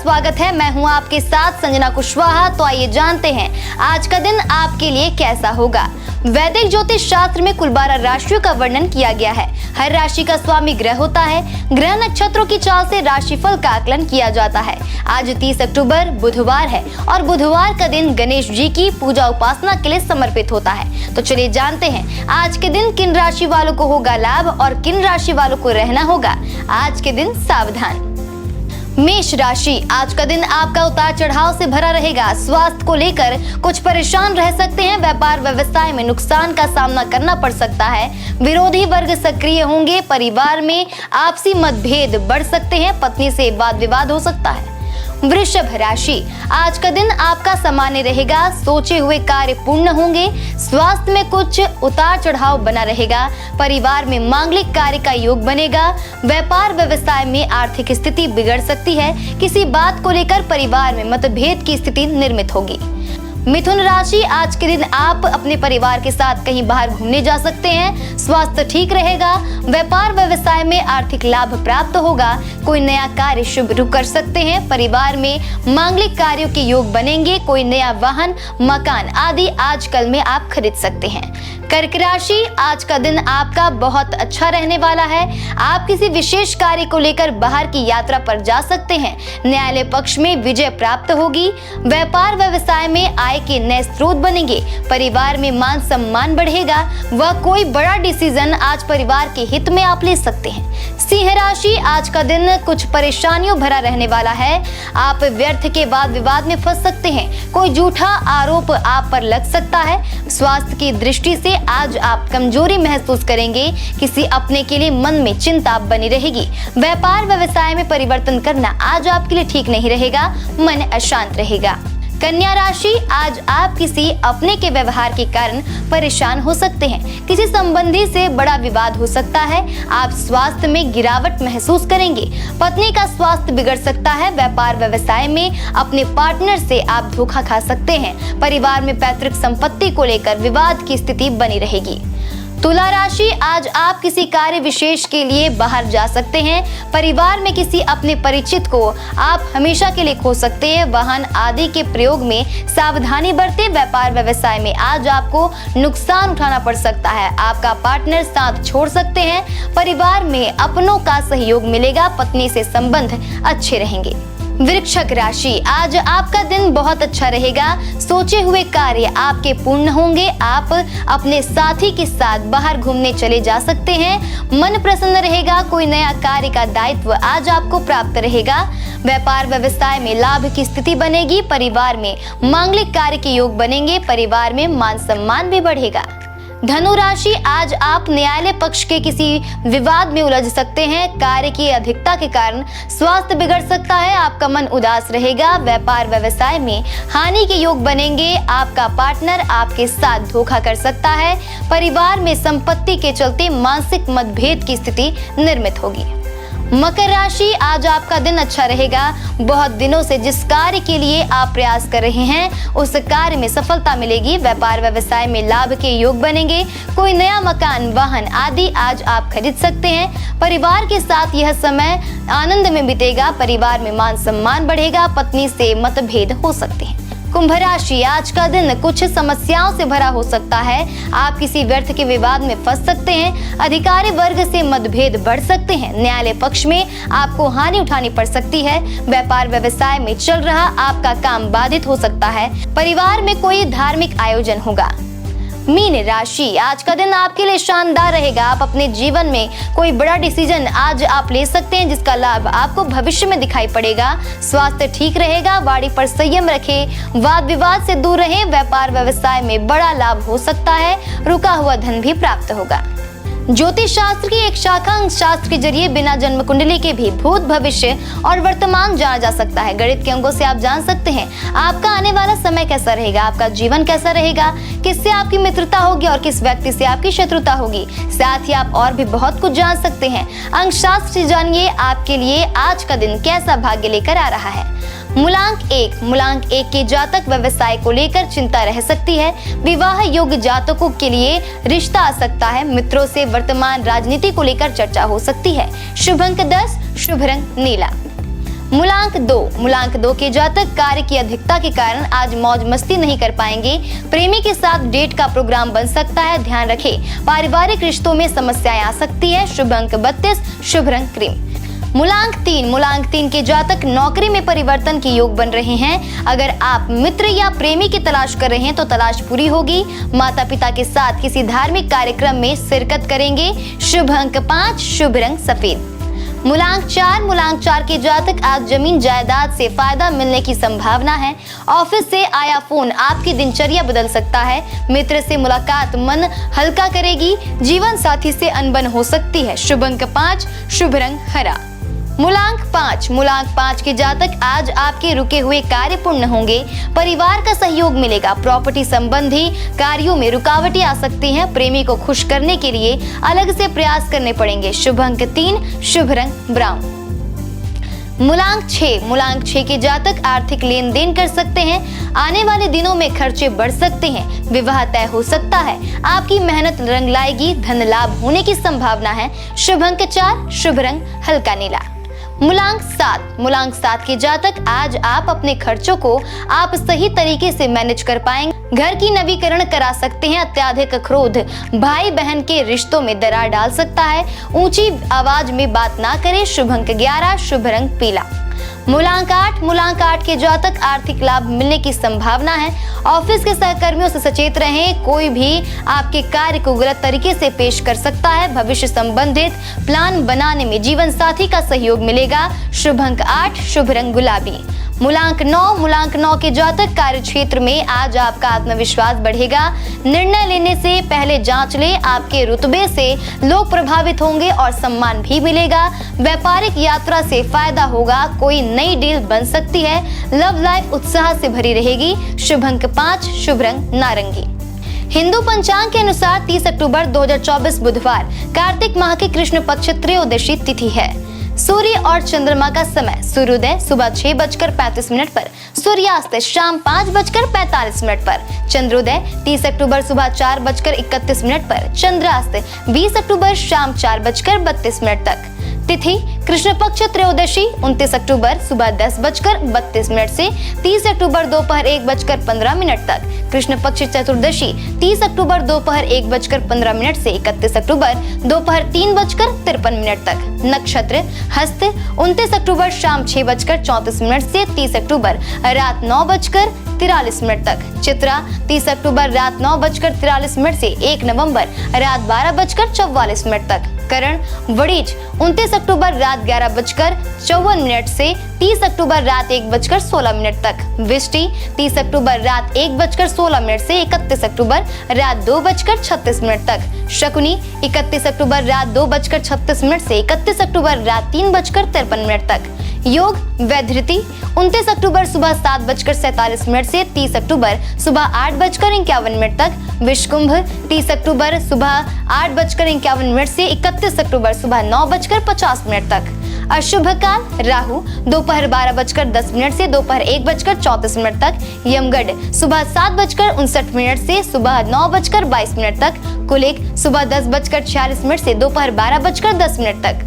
स्वागत है। मैं हूं आपके साथ संजना कुशवाहा। तो आइए जानते हैं आज का दिन आपके लिए कैसा होगा। वैदिक ज्योतिष शास्त्र में कुल 12 राशियों का वर्णन किया गया है। हर राशि का स्वामी ग्रह होता है। ग्रह नक्षत्रों की चाल से राशिफल का आकलन किया जाता है। आज 30 अक्टूबर बुधवार है और बुधवार का दिन गणेश जी की पूजा उपासना के लिए समर्पित होता है। तो चलिए जानते हैं आज के दिन किन राशि वालों को होगा लाभ और किन राशि वालों को रहना होगा आज के दिन सावधान। मेष राशि, आज का दिन आपका उतार चढ़ाव से भरा रहेगा। स्वास्थ्य को लेकर कुछ परेशान रह सकते हैं। व्यापार व्यवसाय में नुकसान का सामना करना पड़ सकता है। विरोधी वर्ग सक्रिय होंगे। परिवार में आपसी मतभेद बढ़ सकते हैं। पत्नी से वाद विवाद हो सकता है। वृषभ राशि, आज का दिन आपका सामान्य रहेगा। सोचे हुए कार्य पूर्ण होंगे। स्वास्थ्य में कुछ उतार चढ़ाव बना रहेगा। परिवार में मांगलिक कार्य का योग बनेगा। व्यापार व्यवसाय में आर्थिक स्थिति बिगड़ सकती है। किसी बात को लेकर परिवार में मतभेद की स्थिति निर्मित होगी। मिथुन राशि, आज के दिन आप अपने परिवार के साथ कहीं बाहर घूमने जा सकते हैं। स्वास्थ्य ठीक रहेगा। व्यापार व्यवसाय में आर्थिक लाभ प्राप्त होगा। कोई नया कार्य शुरू कर सकते हैं। परिवार में मांगलिक कार्यों के योग बनेंगे। कोई नया वाहन, मकान आदि आजकल में आप खरीद सकते हैं। कर्क राशि, आज का दिन आपका बहुत अच्छा रहने वाला है। आप किसी विशेष कार्य को लेकर बाहर की यात्रा पर जा सकते हैं। न्यायालय पक्ष में विजय प्राप्त होगी। व्यापार व्यवसाय में आय के नए स्रोत बनेंगे। परिवार में मान सम्मान बढ़ेगा। वह कोई बड़ा डिसीजन आज परिवार के हित में आप ले सकते हैं। सिंह राशि, आज का दिन कुछ परेशानियों भरा रहने वाला है। आप व्यर्थ के वाद विवाद में फंस सकते हैं। कोई झूठा आरोप आप पर लग सकता है। स्वास्थ्य की दृष्टि से आज आप कमजोरी महसूस करेंगे। किसी अपने के लिए मन में चिंता बनी रहेगी। व्यापार व्यवसाय में परिवर्तन करना आज आपके लिए ठीक नहीं रहेगा। मन अशांत रहेगा। कन्या राशि, आज आप किसी अपने के व्यवहार के कारण परेशान हो सकते हैं। किसी संबंधी से बड़ा विवाद हो सकता है। आप स्वास्थ्य में गिरावट महसूस करेंगे। पत्नी का स्वास्थ्य बिगड़ सकता है। व्यापार व्यवसाय में अपने पार्टनर से आप धोखा खा सकते हैं। परिवार में पैतृक संपत्ति को लेकर विवाद की स्थिति बनी रहेगी। तुला राशि, आज आप किसी कार्य विशेष के लिए बाहर जा सकते हैं। परिवार में किसी अपने परिचित को आप हमेशा के लिए खो सकते हैं। वाहन आदि के प्रयोग में सावधानी बरतें। व्यापार व्यवसाय में आज आपको नुकसान उठाना पड़ सकता है। आपका पार्टनर साथ छोड़ सकते हैं। परिवार में अपनों का सहयोग मिलेगा। पत्नी से संबंध अच्छे रहेंगे। वृश्चिक राशि, आज आपका दिन बहुत अच्छा रहेगा। सोचे हुए कार्य आपके पूर्ण होंगे। आप अपने साथी के साथ बाहर घूमने चले जा सकते हैं। मन प्रसन्न रहेगा। कोई नया कार्य का दायित्व आज आपको प्राप्त रहेगा। व्यापार व्यवसाय में लाभ की स्थिति बनेगी। परिवार में मांगलिक कार्य के योग बनेंगे। परिवार में मान सम्मान भी बढ़ेगा। धनु राशि, आज आप न्यायालय पक्ष के किसी विवाद में उलझ सकते हैं। कार्य की अधिकता के कारण स्वास्थ्य बिगड़ सकता है। आपका मन उदास रहेगा। व्यापार व्यवसाय में हानि के योग बनेंगे। आपका पार्टनर आपके साथ धोखा कर सकता है। परिवार में संपत्ति के चलते मानसिक मतभेद की स्थिति निर्मित होगी। मकर राशि, आज आपका दिन अच्छा रहेगा। बहुत दिनों से जिस कार्य के लिए आप प्रयास कर रहे हैं उस कार्य में सफलता मिलेगी। व्यापार व्यवसाय में लाभ के योग बनेंगे। कोई नया मकान, वाहन आदि आज आप खरीद सकते हैं। परिवार के साथ यह समय आनंद में बीतेगा। परिवार में मान सम्मान बढ़ेगा। पत्नी से मतभेद हो सकते हैं। कुंभ राशि, आज का दिन कुछ समस्याओं से भरा हो सकता है। आप किसी व्यर्थ के विवाद में फंस सकते हैं। अधिकारी वर्ग से मतभेद बढ़ सकते हैं। न्यायालय पक्ष में आपको हानि उठानी पड़ सकती है। व्यापार व्यवसाय में चल रहा आपका काम बाधित हो सकता है। परिवार में कोई धार्मिक आयोजन होगा। मीन राशि, आज का दिन आपके लिए शानदार रहेगा। आप अपने जीवन में कोई बड़ा डिसीजन आज आप ले सकते हैं जिसका लाभ आपको भविष्य में दिखाई पड़ेगा। स्वास्थ्य ठीक रहेगा। वाणी पर संयम रखें। वाद विवाद से दूर रहें। व्यापार व्यवसाय में बड़ा लाभ हो सकता है। रुका हुआ धन भी प्राप्त होगा। ज्योतिष शास्त्र की एक शाखा अंक शास्त्र के जरिए बिना जन्म कुंडली के भी भूत, भविष्य और वर्तमान जाना जा सकता है। गणित के अंकों से आप जान सकते हैं आपका आने वाला समय कैसा रहेगा, आपका जीवन कैसा रहेगा, किससे आपकी मित्रता होगी और किस व्यक्ति से आपकी शत्रुता होगी। साथ ही आप और भी बहुत कुछ जान सकते हैं। अंक शास्त्र से जानिए आपके लिए आज का दिन कैसा भाग्य लेकर आ रहा है। मूलांक 1 के जातक व्यवसाय को लेकर चिंता रह सकती है। विवाह योग्य जातकों के लिए रिश्ता आ सकता है। मित्रों से वर्तमान राजनीति को लेकर चर्चा हो सकती है। शुभ अंक 10, शुभ रंग नीला। मूलांक 2, मूलांक 2 के जातक कार्य की अधिकता के कारण आज मौज मस्ती नहीं कर पाएंगे। प्रेमी के साथ डेट का प्रोग्राम बन सकता है, ध्यान रखें। पारिवारिक रिश्तों में समस्याएं आ सकती है। शुभ अंक 32, शुभ रंग क्रीम। मूलांक 3, मूलांक 3 के जातक नौकरी में परिवर्तन के योग बन रहे हैं। अगर आप मित्र या प्रेमी की तलाश कर रहे हैं तो तलाश पूरी होगी। माता पिता के साथ किसी धार्मिक कार्यक्रम में शिरकत करेंगे। शुभ अंक 5, शुभ रंग सफेद। मूलांक 4, मूलांक 4 के जातक आज जमीन जायदाद से फायदा मिलने की संभावना है। ऑफिस से आया फोन आपकी दिनचर्या बदल सकता है। मित्र से मुलाकात मन हल्का करेगी। जीवन साथी से अनबन हो सकती है। शुभ अंक 5, शुभ रंग हरा। मूलांक 5, मूलांक 5 के जातक आज आपके रुके हुए कार्य पूर्ण होंगे। परिवार का सहयोग मिलेगा। प्रॉपर्टी संबंधी कार्यों में रुकावटें आ सकती हैं। प्रेमी को खुश करने के लिए अलग से प्रयास करने पड़ेंगे। शुभ अंक 3, शुभ रंग ब्राउन। मूलांक 6, मूलांक 6 के जातक आर्थिक लेन देन कर सकते हैं। आने वाले दिनों में खर्चे बढ़ सकते हैं। विवाह तय हो सकता है। आपकी मेहनत रंग लाएगी। धन लाभ होने की संभावना है। शुभ अंक 4, शुभ रंग हल्का नीला। मूलांक 7, मूलांक 7 के जातक आज आप अपने खर्चों को आप सही तरीके से मैनेज कर पाएंगे। घर की नवीकरण करा सकते हैं। अत्याधिक क्रोध भाई बहन के रिश्तों में दरार डाल सकता है। ऊंची आवाज में बात ना करें। शुभ अंक 11, शुभ रंग पीला। मूलांक 8, मूलांक 8 के जातक आर्थिक लाभ मिलने की संभावना है। ऑफिस के सहकर्मियों से सचेत रहें। कोई भी आपके कार्य को गलत तरीके से पेश कर सकता है। भविष्य संबंधित प्लान बनाने में जीवन साथी का सहयोग मिलेगा। शुभ अंक 8, शुभ रंग गुलाबी। मूलांक 9, मूलांक 9 के जातक कार्य क्षेत्र में आज आपका आत्मविश्वास बढ़ेगा। निर्णय लेने से पहले जांच लें। आपके रुतबे से लोग प्रभावित होंगे और सम्मान भी मिलेगा। व्यापारिक यात्रा से फायदा होगा। कोई नई डील बन सकती है। लव लाइफ उत्साह से भरी रहेगी। शुभ अंक 5, शुभ रंग नारंगी। हिंदू पंचांग के अनुसार 30 अक्टूबर 2024 बुधवार कार्तिक माह की कृष्ण पक्ष त्रयोदशी तिथि है। सूर्य और चंद्रमा का समय सूर्योदय सुबह 6:35 पर, सूर्यास्त शाम 5:45 पर, चंद्रोदय 30 अक्टूबर सुबह 4:31 पर, चंद्रास्त 20 अक्टूबर शाम 4:32 तक। तिथि कृष्ण पक्ष त्रयोदशी 29 अक्टूबर सुबह 10:32 से 30 अक्टूबर दोपहर 1:15 तक। कृष्ण पक्ष चतुर्दशी 30 अक्टूबर दोपहर 1:15 से 31 अक्टूबर दोपहर 3:53 तक। नक्षत्र हस्त 29 अक्टूबर शाम 6:34 से 30 अक्टूबर रात 9:43 तक। चित्रा 30 अक्टूबर रात 9:43 से 1 नवंबर रात 12:44 तक। करण वड़ीज 29 अक्टूबर रात 11:54 से 30 अक्टूबर रात 1:16 तक। विष्टि 30 अक्टूबर रात 1:16 से 31 अक्टूबर रात 2:36 तक। शकुनी 31 अक्टूबर रात 2:36 से 31 अक्टूबर रात 3:53 तक। योग वैधृति 29 अक्टूबर सुबह 7:47 से 30 अक्टूबर सुबह 8:51 तक। विषकुंभ 30 अक्टूबर सुबह 8:51 से 31 अक्टूबर सुबह 9:50 तक। अशुभ काल राहु दोपहर 12:10 से दोपहर 1:34 तक। यमगढ़ सुबह 7:59 से सुबह 9:22 तक। कुलिक सुबह 10:46 से दोपहर 12:10 तक।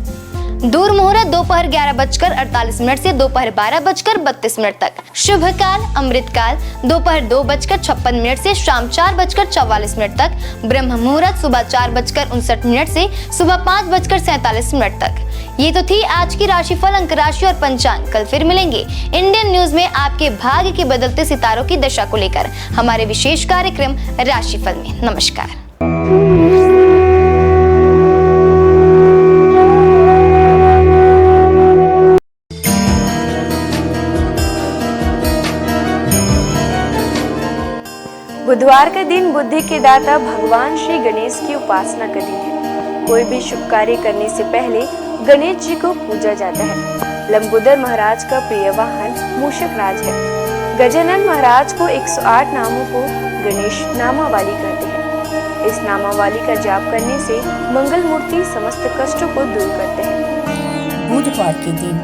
दूर मुहूर्त दोपहर 11:48 से दोपहर 12:32 तक। शुभ काल अमृत काल दोपहर 2:56 से शाम 4:44 तक। ब्रह्म मुहूर्त सुबह 4:59 से सुबह 5:47 तक। ये तो थी आज की राशिफल, अंक राशि और पंचांग। कल फिर मिलेंगे इंडियन न्यूज में आपके भाग्य के बदलते सितारों की दशा को लेकर हमारे विशेष कार्यक्रम राशिफल में। नमस्कार। बुधवार का दिन बुद्धि के दाता भगवान श्री गणेश की उपासना का दिन है। कोई भी शुभ कार्य करने से पहले गणेश जी को पूजा जाता है। लंबोदर महाराज का प्रिय वाहन मूषक राज है। गजानन महाराज को 108 नामों को गणेश नामावली कहते हैं। इस नामावली का जाप करने से मंगल मूर्ति समस्त कष्टों को दूर करते हैं। बुधवार के दिन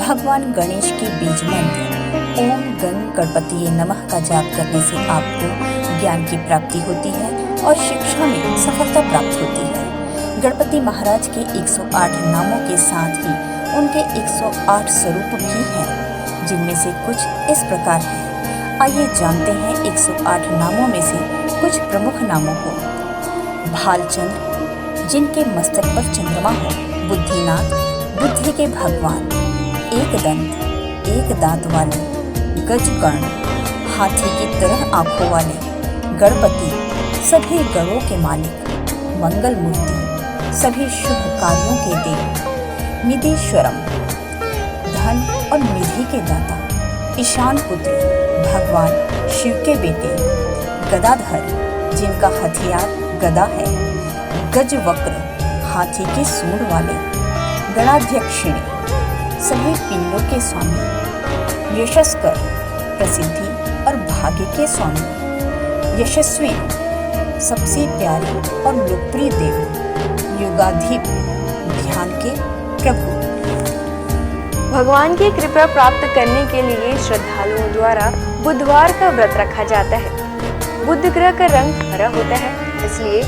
भगवान गणेश की बीज मंत्र ओम गण गणपति नमः का जाप करने से आपको ज्ञान की प्राप्ति होती है और शिक्षा में सफलता प्राप्त होती है। गणपति महाराज के 108 नामों के साथ ही उनके 108 स्वरूप भी हैं, जिनमें से कुछ इस प्रकार हैं। आइए जानते हैं 108 नामों में से कुछ प्रमुख नामों को। भालचंद्र, जिनके मस्तक पर चंद्रमा हो। बुद्धिनाथ, बुद्धि के भगवान। एक दंत, एक दांत वाले। गजकर्ण, हाथी की तरह आंखों वाले। गणपति, सभी गणों के मालिक। मंगल मूर्ति, सभी शुभ कार्यों के देव। निधीश्वरम, धन और निधि के दाता। ईशान पुत्र, भगवान शिव के बेटे। गदाधर, जिनका हथियार गदा है। गजवक्र, हाथी के सूंड वाले। गणाध्यक्षिणी, सभी पिंडों के स्वामी। यशस्कर, प्रसिद्धि और भाग्य के स्वामी। यशस्वी, सबसे प्यारे और लोकप्रिय देव। युगाधिप, ध्यान के प्रभु। भगवान की कृपा प्राप्त करने के लिए श्रद्धालुओं द्वारा बुधवार का व्रत रखा जाता है। बुध ग्रह का रंग हरा होता है, इसलिए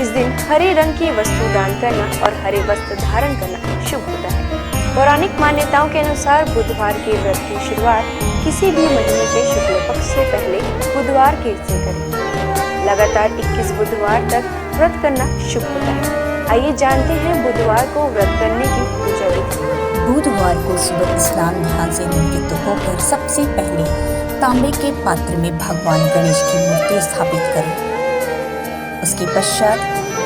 इस दिन हरे रंग की वस्तु दान करना और हरे वस्त्र धारण करना शुभ होता है। पौराणिक मान्यताओं के अनुसार बुधवार के व्रत की शुरुआत किसी भी महीने के शुक्ल पक्ष से पहले बुधवार के से करें। लगातार 21 बुधवार तक व्रत करना शुभ होता है। आइए जानते हैं बुधवार को व्रत करने की पूजा विधि। बुधवार को सुबह स्नान ध्यान से निवृत्त होकर सबसे पहले तांबे के पात्र में भगवान गणेश की मूर्ति स्थापित करें। उसके पश्चात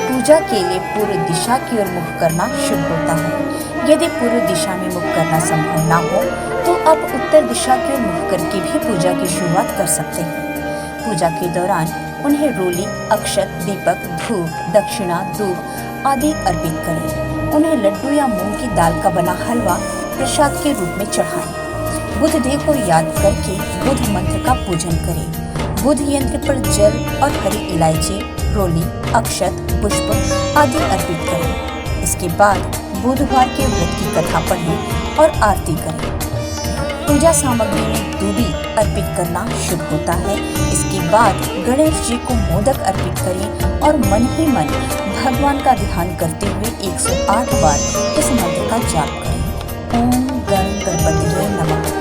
पूजा के लिए पूर्व दिशा की ओर मुख करना शुभ होता है। यदि पूर्व दिशा में मुख करना संभव ना हो तो आप उत्तर दिशा की ओर मुख करके भी पूजा की शुरुआत कर सकते हैं। पूजा के दौरान उन्हें रोली, अक्षत, दीपक, धूप, दक्षिणा, दूध आदि अर्पित करें। उन्हें लड्डू या मूंग की दाल का बना हलवा प्रसाद के रूप में चढ़ाएं। बुध देव को याद करके बुध मंत्र का पूजन करें। बुध यंत्र पर जल और हरी इलायची, रोली, अक्षत, पुष्प आदि अर्पित करें। इसके बाद बुधवार के व्रत की कथा पढ़ें और आरती करें। पूजा सामग्री में दूबी अर्पित करना शुभ होता है। इसके बाद गणेश जी को मोदक अर्पित करें और मन ही मन भगवान का ध्यान करते हुए 108 बार इस मंत्र का जाप करें। ओम गण गणपतिये नमः।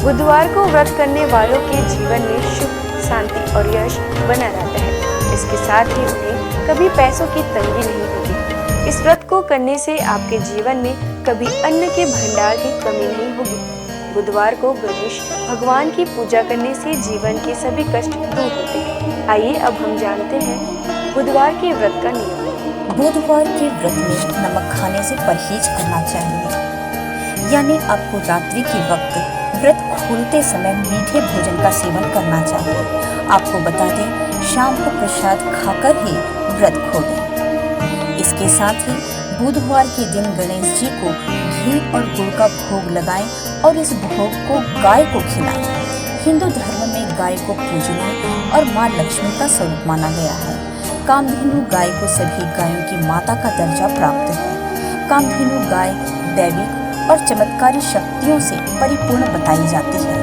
बुधवार को व्रत करने वालों के जीवन में सुख, शांति और यश बना रहता है। इसके साथ ही उन्हें कभी पैसों की तंगी नहीं होगी। इस व्रत को करने से आपके जीवन में कभी अन्न के भंडार की कमी नहीं होगी। बुधवार को गणेश भगवान की पूजा करने से जीवन के सभी कष्ट दूर होते हैं। आइए अब हम जानते हैं बुधवार के व्रत का नियम। बुधवार के व्रत में नमक खाने से परहेज करना चाहिए, यानी आपको रात्रि के वक्त व्रत खोलते समय मीठे भोजन का सेवन करना चाहिए। आपको बता दें, शाम को प्रसाद खाकर ही व्रत खोलें। इसके साथ ही बुधवार के दिन गणेश जी को घी और गुड़ का भोग लगाएं और इस भोग को गाय को खिलाएं। हिंदू धर्म में गाय को पूजने और मां लक्ष्मी का स्वरूप माना गया है। कामधेनु गाय को सभी गायों की माता का दर्जा प्राप्त है। कामधेनु गाय दैविक और चमत्कारी शक्तियों से परिपूर्ण बताई जाती है।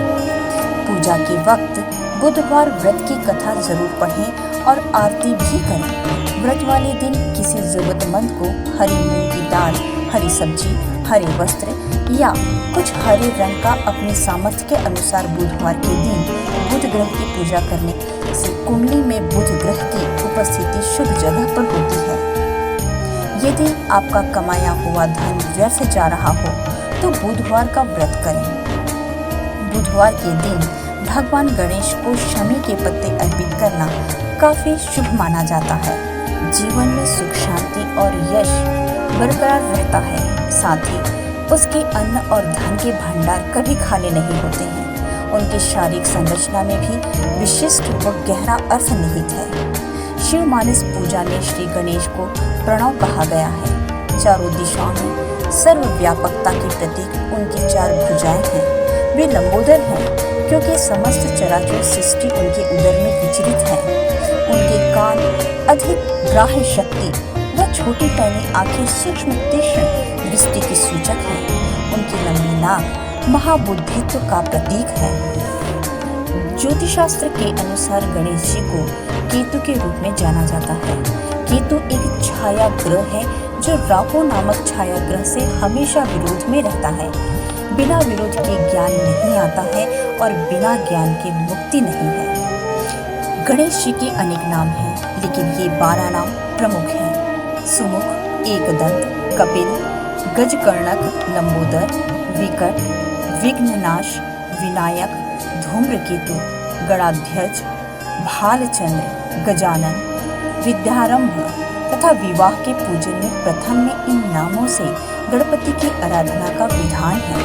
पूजा के वक्त बुधवार व्रत की कथा जरूर पढ़ें और आरती भी करें। व्रत वाले दिन किसी जरूरतमंद को हरी मूंग की दाल, हरी सब्जी, हरे वस्त्र या कुछ हरे रंग का अपने सामर्थ्य के अनुसार बुधवार के दिन बुध ग्रह की पूजा करने से कुंडली में बुध ग्रह की उपस्थिति शुभ जगह पर होती है। यदि आपका कमाया हुआ धन व्यर्थ जा रहा हो तो बुधवार का व्रत करें। बुधवार के दिन भगवान गणेश को शमी के पत्ते अर्पित करना काफी शुभ माना जाता है। जीवन में सुख, शांति और यश बरकरार रहता है। साथ ही उसके अन्न और धन के भंडार कभी खाली नहीं होते हैं। उनकी शारीरिक संरचना में भी विशिष्ट व गहरा अर्थ निहित है। शिव मानस पूजा में श्री गणेश को प्रणव कहा गया है। चारों दिशाओं में सर्वव्यापकता के प्रतीक उनकी 4 भुजाएं हैं। वे लंबोदर हैं क्योंकि समस्त चराचर सृष्टि उनके उदर में विचरित है। उनके कान अधिक ग्राह्य शक्ति व छोटी पैनी आंखें सूक्ष्म तीक्ष्ण दृष्टि की सूचक है। उनकी लंबी नाक महाबुद्धित्व का प्रतीक है। ज्योतिषशास्त्र के अनुसार गणेश जी को केतु के रूप में जाना जाता है। केतु एक छाया ग्रह है जो राहु नामक छायाग्रह से हमेशा विरोध में रहता है। बिना विरोध के ज्ञान नहीं आता है और बिना ज्ञान के मुक्ति नहीं है। गणेश जी के अनेक नाम हैं, लेकिन ये 12 नाम प्रमुख हैं। सुमुख, एकदंत, कपिल, गजकर्णक, लंबोदर, विकट, विघ्ननाश, विनायक, धूम्रकेतु, गणाध्यक्ष, भालचंद्र, गजानन, विद्यारंभ तथा विवाह के पूजन में प्रथम में इन नामों से गणपति की आराधना का विधान है।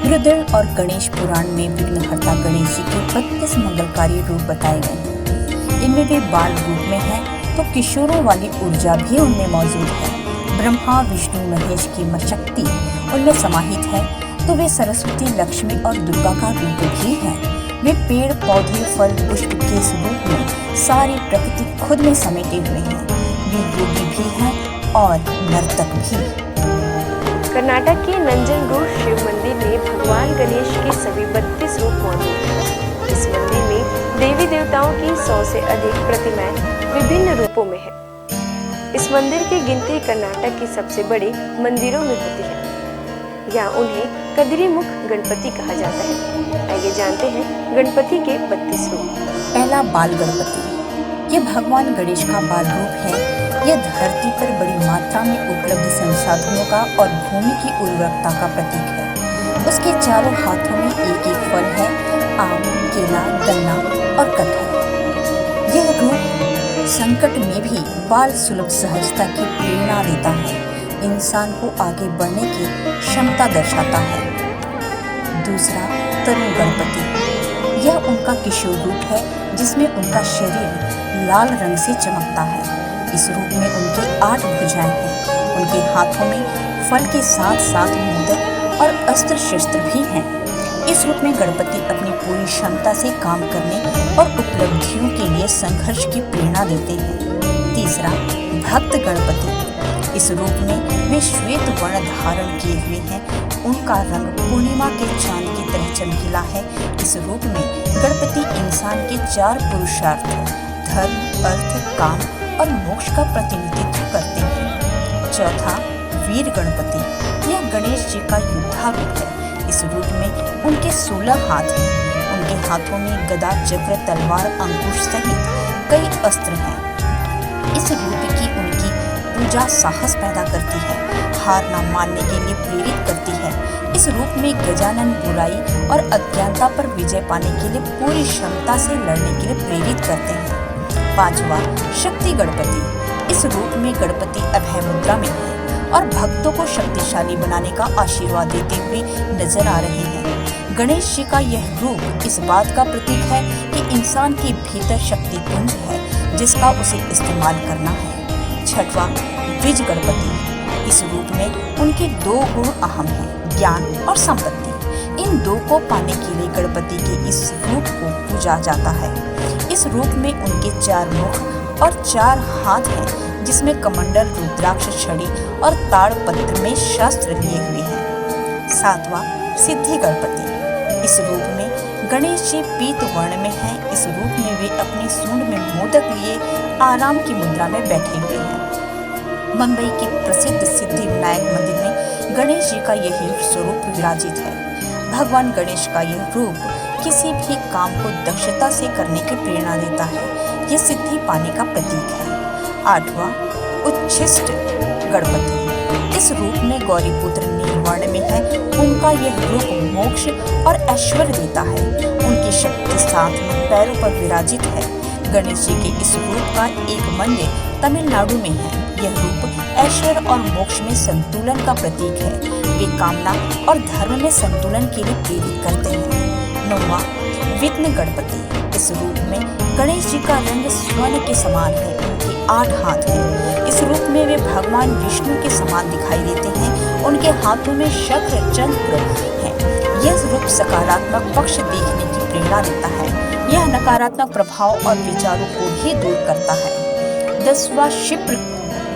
रुद्र और गणेश पुराण में विघ्नहर्ता गणेश जी के 32 मंगलकारी रूप बताए गए हैं। इनमें वे बाल रूप में हैं तो किशोरों वाली ऊर्जा भी उनमें मौजूद है। ब्रह्मा, विष्णु, महेश की शक्ति उनमें समाहित है तो वे सरस्वती, लक्ष्मी और दुर्गा का रूप भी हैं। वे पेड़, पौधे, फल, पुष्प के स्वरूप में सारी प्रकृति खुद में समेटे हुए हैं। वे योगी भी हैं और नर्तक भी। कर्नाटक के नंजनगूड शिव मंदिर में भगवान गणेश के सभी 32 रूप मौजूद हैं। इस मंदिर में देवी देवताओं की 100 से अधिक प्रतिमाएं विभिन्न रूपों में है। इस मंदिर की गिनती कर्नाटक की सबसे बड़े मंदिरों में होती है। यहाँ उन्हें कदरीमुख गणपति कहा जाता है। आइए जानते हैं गणपति के 32 रूप। पहला, बाल गणपति। यह भगवान गणेश का बाल रूप है। यह धरती पर बड़ी मात्रा में उपलब्ध संसाधनों का और भूमि की उर्वरकता का प्रतीक है। उसके चारों हाथों में एक एक फल है, आम, केला, गन्ना और कटहल। यह रूप संकट में भी बाल सुलभ सहजता की प्रेरणा देता है, इंसान को आगे बढ़ने की क्षमता दर्शाता है। दूसरा, तरुण गणपति। यह उनका किशोर रूप है जिसमें उनका शरीर लाल रंग से चमकता है। इस रूप में उनकी 8 भुजाएं हैं। उनके हाथों में फल के साथ साथ मोदक और अस्त्र शस्त्र भी हैं। इस रूप में गणपति अपनी पूरी क्षमता से काम करने और उपलब्धियों के लिए संघर्ष की प्रेरणा देते हैं। तीसरा, भक्त गणपति। इस रूप में वे श्वेत वर्ण धारण किए हुए हैं। उनका रंग पूर्णिमा के चांद की तरह चमकीला है। इस रूप में गणपति इंसान के 4 पुरुषार्थ धर्म, अर्थ, काम और मोक्ष का प्रतिनिधित्व करते हैं। चौथा, वीर गणपति। यह गणेश जी का योद्धा रूप है। इस रूप में उनके 16 हाथ हैं। उनके हाथों में गदा, चक्र, तलवार, अंकुश सहित कई अस्त्र हैं। इस रूप की उनकी पूजा साहस पैदा करती है, हार न मानने के लिए प्रेरित करती है। इस रूप में गजानन बुराई और अज्ञानता पर विजय पाने के लिए पूरी क्षमता से लड़ने के लिए प्रेरित करते हैं। पांचवा, शक्ति गणपति। इस रूप में गणपति अभय मुद्रा में है और भक्तों को शक्तिशाली बनाने का आशीर्वाद देते हुए नजर आ रहे हैं। गणेश जी का यह रूप इस बात का प्रतीक है कि इंसान के भीतर शक्ति पुंज है जिसका उसे इस्तेमाल करना है। छठवां, द्विज गणपति। इस रूप में उनके 2 गुण अहम हैं, ज्ञान और संपत्ति। इन 2 को पाने के लिए गणपति के इस रूप को पूजा जाता है। इस रूप में उनके 4 मुख और 4 हाथ हैं जिसमें कमंडल, रुद्राक्ष, छड़ी और ताड़पत्र में शस्त्र लिए हुए हैं। सातवां, सिद्धि गणपति। इस रूप में गणेश जी पीत वर्ण में हैं। इस रूप में वे अपनी सूंड में मोदक लिए आराम की मुद्रा में बैठे हुए हैं। मुंबई के प्रसिद्ध सिद्धि विनायक मंदिर में गणेश जी का यही स्वरूप विराजित है। भगवान गणेश का यह रूप किसी भी काम को दक्षता से करने की प्रेरणा देता है। यह सिद्धि पाने का प्रतीक है। आठवां, उच्छिष्ट गणपति। इस रूप में गौरीपुत्र नीलवर्ण में है। उनका यह रूप मोक्ष और ऐश्वर्य देता है। उनकी शक्ति साथ में पैरों पर विराजित है। गणेश जी के इस रूप का एक मंदिर तमिलनाडु में है। यह रूप ऐश्वर्य और मोक्ष में संतुलन का प्रतीक है। वे कामना और धर्म में संतुलन के लिए प्रेरित करते हैं। 9वां, विघ्न गणपति। इस रूप में गणेश जी का रंग स्वर्ण के समान है। उनके 8 हाथ हैं। इस रूप में वे भगवान विष्णु के समान दिखाई देते हैं। उनके हाथों में शक्र, चक्र है। यह रूप सकारात्मक पक्ष देखने की प्रेरणा देता है। यह नकारात्मक प्रभाव और विचारों को भी दूर करता है। 10वां, क्षिप्र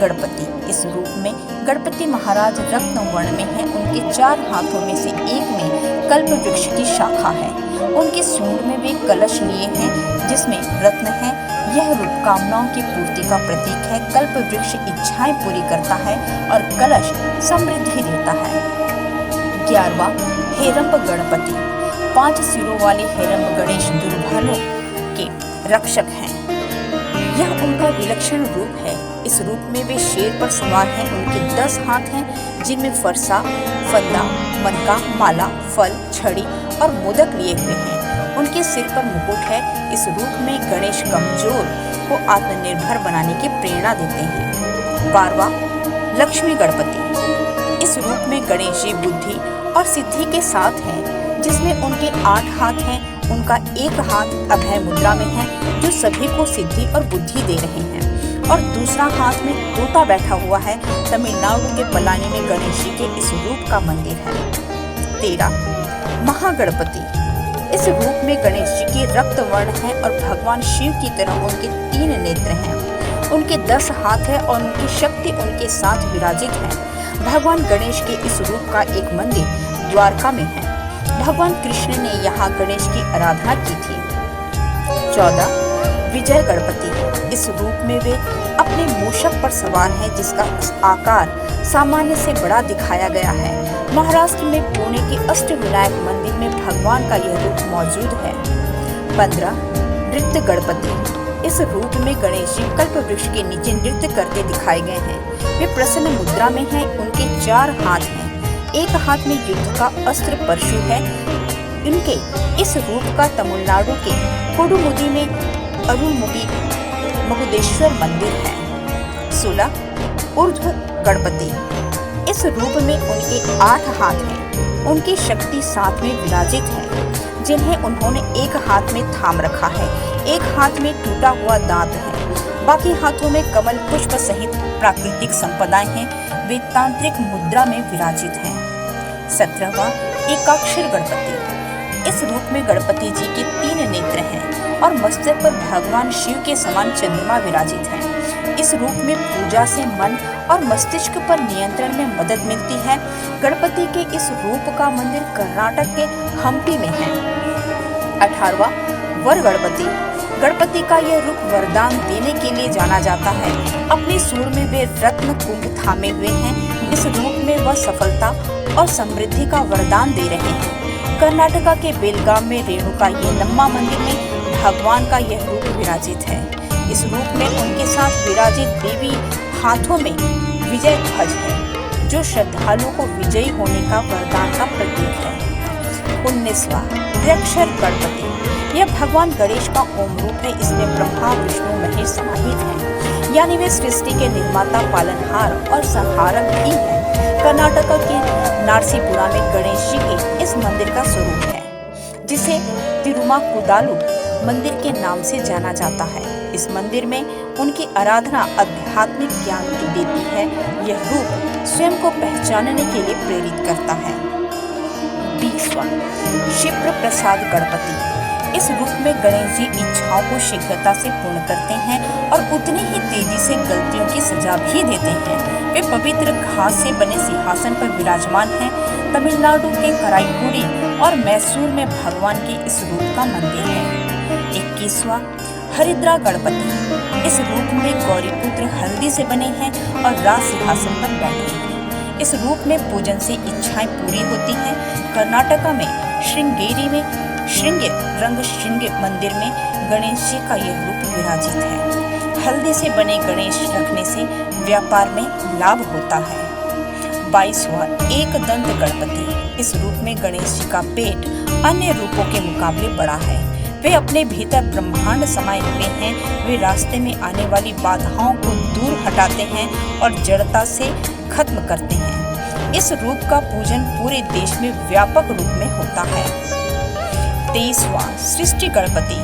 गणपति। इस रूप में गणपति महाराज रत्न वर्ण में हैं। उनके 4 हाथों में से एक में कल्प वृक्ष की शाखा है। उनके सूंड में वे कलश लिए हैं जिसमें रत्न है। यह रूप कामनाओं की पूर्ति का प्रतीक है। कल्प वृक्ष इच्छाएं पूरी करता है और कलश समृद्धि देता है। 11वां हेरंब गणपति। 5 सिरों वाले हेरंब गणेश दुर्बलों के रक्षक हैं। यह उनका विलक्षण रूप है। इस रूप में वे शेर पर सवार हैं। उनके 10 हाथ हैं, जिनमें फरसा, फंदा, मनका, माला, फल, छड़ी और मोदक लिए हुए हैं। उनके सिर पर मुकुट है। इस रूप में गणेश कमजोर को आत्मनिर्भर बनाने की प्रेरणा देते हैं। 12वां लक्ष्मी गणपति। इस रूप में गणेश जी बुद्धि और सिद्धि के साथ हैं, जिसमें उनके 8 हाथ हैं। उनका एक हाथ अभय मुद्रा में है, जो सभी को सिद्धि और बुद्धि दे रहे हैं, और दूसरा हाथ में तोता बैठा हुआ है। तमिलनाडु के पलानी में गणेश जी के इस रूप का मंदिर है। 13 महागणपति। इस रूप में गणेश जी के रक्त वर्ण है और भगवान शिव की तरह उनके 3 नेत्र हैं। उनके 10 हाथ है और उनकी शक्ति उनके साथ विराजित है। भगवान गणेश के इस रूप का एक मंदिर द्वारका में है। भगवान कृष्ण ने यहाँ गणेश की आराधना की थी। 14 विजय गणपति। इस रूप में वे अपने मूषक पर सवार हैं, जिसका आकार सामान्य से बड़ा दिखाया गया है। महाराष्ट्र में पुणे के अष्टविनायक मंदिर में भगवान का यह रूप मौजूद है। 15 नृत्य गणपति। इस रूप में गणेश जी कल्प वृक्ष के नीचे नृत्य करते दिखाए गए हैं। वे प्रसन्न मुद्रा में हैं। उनके 4 हाथ हैं। एक हाथ में युद्ध का अस्त्र परशु है। इनके इस रूप का तमिलनाडु के कोडुमुदी में अरुमुगी महुदेश्वर मंदिर है। 16 ऊर्ध्व गणपति। इस रूप में उनके 8 हाथ हैं। उनकी शक्ति साथ में विराजित है, जिन्हें उन्होंने एक हाथ में थाम रखा है। एक हाथ में टूटा हुआ दांत है। बाकी हाथों में कमल पुष्प सहित प्राकृतिक संपदाएं हैं। वे तांत्रिक मुद्रा में विराजित हैं। 17वां एकाक्षर गणपति। इस रूप में गणपति जी के 3 नेत्र हैं और मस्तक पर भगवान शिव के समान चंद्रमा विराजित है। इस रूप में पूजा से मन और मस्तिष्क पर नियंत्रण में मदद मिलती है। गणपति के इस रूप का मंदिर कर्नाटक के हम्पी में है। 18वां वर गणपति। गणपति का यह रूप वरदान देने के लिए जाना जाता है। अपने सूंड में वे रत्न कुंभ थामे हुए हैं। इस रूप में वह सफलता और समृद्धि का वरदान दे रहे हैं। कर्नाटका के बेलगाम में रेणुका येलम्मा मंदिर में भगवान का यह रूप विराजित है। इस रूप में उनके साथ विराजित देवी हाथों में विजय ध्वज है, जो श्रद्धालुओं को विजयी होने का वरदान का प्रतीक है। 19वां त्र्यक्षर गणपति। यह भगवान गणेश का ओम रूप है। इसमें ब्रह्मा विष्णु महेश समाहित हैं, यानी वे सृष्टि के निर्माता, पालनहार और संहारक भी हैं। कर्नाटक के नारसीपुरा में गणेश जी के इस मंदिर का स्वरूप है, जिसे तिरुमाकुदालु मंदिर के नाम से जाना जाता है। इस मंदिर में उनकी आराधना आध्यात्मिक ज्ञान देती है। यह रूप स्वयं को पहचानने के लिए प्रेरित करता है। 20वां शिप्र प्रसाद गणपति। इस रूप में गणेश जी इच्छाओं को शीघ्रता से पूर्ण करते हैं और उतनी ही तेजी से गलतियों की सजा भी देते हैं। वे पवित्र घास से बने सिंहासन पर विराजमान हैं। तमिलनाडु के कराईकुडी और मैसूर में भगवान के इस रूप का मंदिर है। 21वां हरिद्रा गणपति। इस रूप में गौरीपुत्र हल्दी से बने हैं और राज सिंहासन पर बैठे हैं। इस रूप में पूजन से इच्छाएं पूरी होती हैं। कर्नाटका में श्रृंगेरी में श्रृंगे रंग श्रृंगे मंदिर में गणेश जी का यह रूप विराजित है। हल्दी से बने गणेश रखने से व्यापार में लाभ होता है। 22वां एक दंत गणपति। इस रूप में गणेश जी का पेट अन्य रूपों के मुकाबले बड़ा है। वे अपने भीतर ब्रह्मांड समाये हुए हैं। वे रास्ते में आने वाली बाधाओं को दूर हटाते हैं और जड़ता से खत्म करते हैं। इस रूप का पूजन पूरे देश में व्यापक रूप में होता है। 23वां सृष्टि गणपति।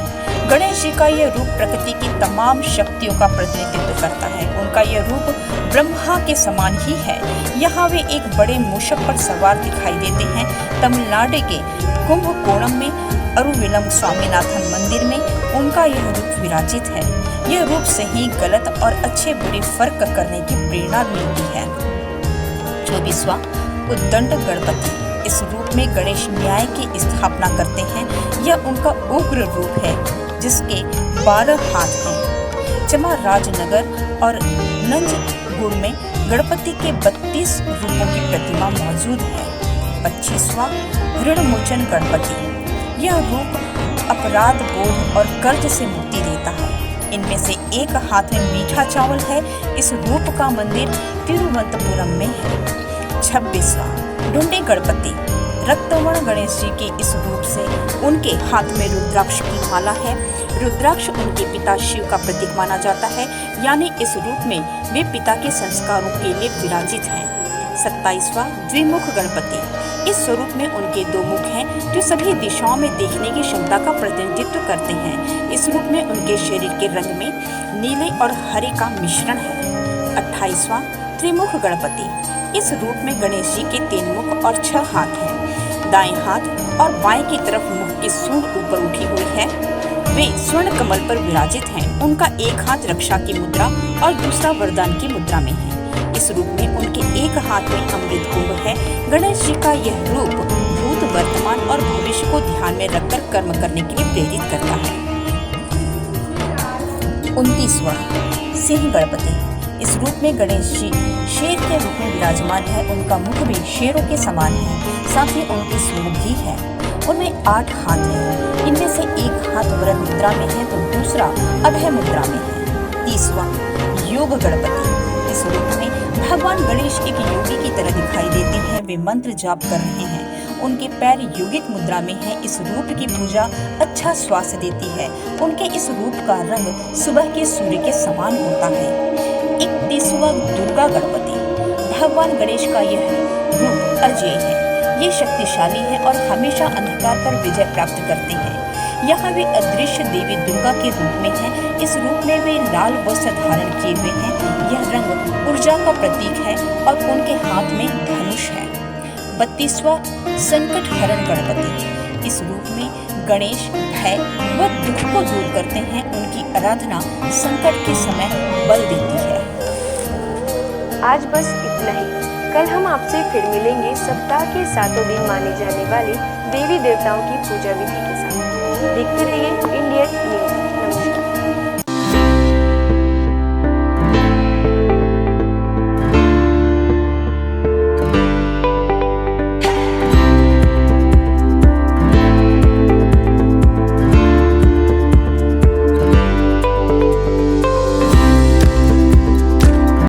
गणेश जी का यह रूप प्रकृति की तमाम शक्तियों का प्रतिनिधित्व करता है। उनका यह रूप ब्रह्मा के समान ही है। यहाँ वे एक बड़े मूषक पर सवार दिखाई देते हैं। तमिलनाडु के कुंभकोणम में अरुविलम स्वामीनाथन मंदिर में उनका यह रूप विराजित है। यह रूप सही गलत और अच्छे बुरे फर्क करने की प्रेरणा मिलती है। 24वां उद्दंड गणपति। इस रूप में गणेश न्याय की स्थापना करते हैं। यह उनका उग्र रूप है, जिसके 12 हाथ हैं। चामराजनगर और नंजगुड़ में गणपति के 32 रूपों की प्रतिमा मौजूद है। 25वां ऋणमोचन गणपति। यह रूप अपराध बोध और कर्ज से मुक्ति देता है। इनमें से एक हाथ में मीठा चावल है। इस रूप का मंदिर तिरुवनंतपुरम में है। 26वां ढूंढे गणपति। रक्तवर्ण गणेश जी के इस रूप से उनके हाथ में रुद्राक्ष की माला है। रुद्राक्ष उनके पिता शिव का प्रतीक माना जाता है, यानी इस रूप में वे पिता के संस्कारों के लिए विराजित हैं। 27वां द्विमुख गणपति। इस स्वरूप में उनके 2 मुख हैं जो सभी दिशाओं में देखने की क्षमता का प्रतिनिधित्व करते हैं। इस रूप में उनके शरीर के रंग में नीले और हरे का मिश्रण है। 28वां त्रिमुख गणपति। इस रूप में गणेश जी के 3 मुख और 6 हाथ हैं। दाएं हाथ और बाएं की तरफ मुख की सूंड ऊपर उठी हुई है। वे स्वर्ण कमल पर विराजित हैं। उनका एक हाथ रक्षा की मुद्रा और दूसरा वरदान की मुद्रा में है। इस रूप में उनके एक हाथ में अमृत कुंभ है। गणेश जी का यह रूप भूत, वर्तमान और भविष्य को ध्यान में रखकर कर्म करने के लिए प्रेरित करता है। 29वां सिंह गणपति। इस रूप में गणेश जी शेर के रूप में विराजमान है। उनका मुख भी शेरों के समान है, साथ ही उनकी सूंड भी है। उनमें 8 हाथ हैं। इनमें से एक हाथ वरद मुद्रा में है तो दूसरा अभय मुद्रा में है। 30वां योग गणपति। इस रूप में भगवान गणेश एक योगी की तरह दिखाई देते हैं। वे मंत्र जाप कर रहे हैं। उनके पैर योगिक मुद्रा में हैं। इस रूप की पूजा अच्छा स्वास्थ्य देती है। उनके इस रूप का रंग सुबह के सूर्य के समान होता है। 31वां दुर्गा गणपति। भगवान गणेश का यह रूप अजेय है। ये शक्तिशाली है और हमेशा अंधकार पर विजय प्राप्त करते हैं। यहाँ वे अदृश्य देवी दुर्गा के रूप में हैं। इस रूप में वे लाल वस्त्र धारण किए हुए हैं। यह रंग ऊर्जा का प्रतीक है और उनके हाथ में धनुष है। 32वां संकट हरण गणपति। इस रूप में गणेश भय व दुख को दूर करते हैं। उनकी आराधना संकट के समय बल देती है। आज बस इतना ही। कल हम आपसे फिर मिलेंगे सप्ताह के 7 दिन माने जाने वाले देवी देवताओं की पूजा विधि के साथ। देखते रहिए इंडियन न्यूज।